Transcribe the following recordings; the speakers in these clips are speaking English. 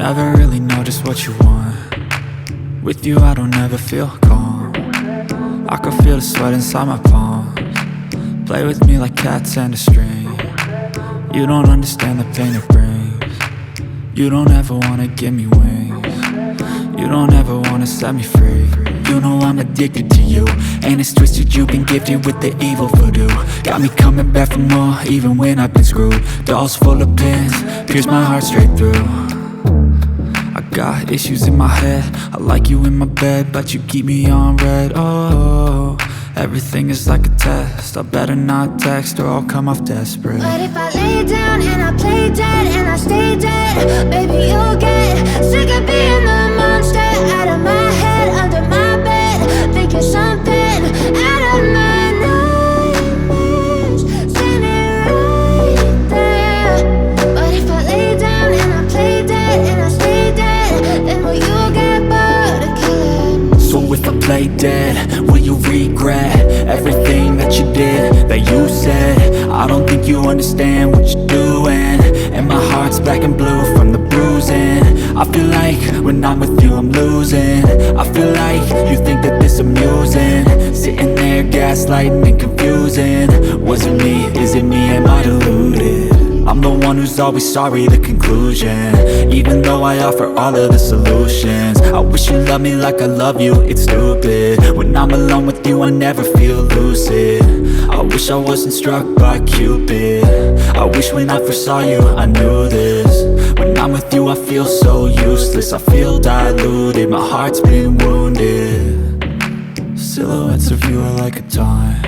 Never really know just what you want. With you I don't ever feel calm. I can feel the sweat inside my palms. Play with me like cats and a string. You don't understand the pain it brings. You don't ever wanna give me wings. You don't ever wanna set me free. You know I'm addicted to you, and it's twisted, you've been gifted with the evil voodoo. Got me coming back for more, even when I've been screwed. Dolls full of pins, pierce my heart straight through. I got issues in my head, I like you in my bed, but you keep me on red. Oh, everything is like a test, I better not text or I'll come off desperate. But if I lay down and I play dead and I stay dead, baby you'll get sick of being the monster out of my head, under my bed, thinking something out of my nightmares, standing right there. But if I lay down and I play dead and I stay dead, then will you get bored of killing? So if I play dead, will you regret everything that you did, that you said? I don't think you understand what you're doing, and my heart's black and blue from the bruising. I feel like when I'm with you I'm losing. I feel like you think that this amusing, sitting there gaslighting and confusing. Was it me? Is it me? Am I deluded? I'm the one who's always sorry, the conclusion, even though I offer all of the solutions. I wish you loved me like I love you, it's stupid. When I'm alone with you I never feel lucid. I wish I wasn't struck by Cupid. I wish when I first saw you I knew this. When I'm with you I feel so useless, I feel diluted, my heart's been wounded. Silhouettes of you are like a taunt.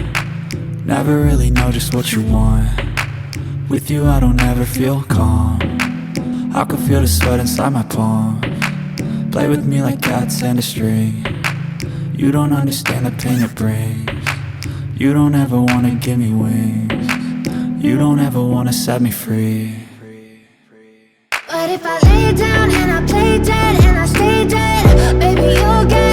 Never really know just what you want. With you I don't ever feel calm. I can feel the sweat inside my palms. Play with me like cats and a string. You don't understand the pain it brings. You don't ever wanna give me wings. You don't ever wanna set me free. But if I lay down and I play dead and I stay dead, baby you'll get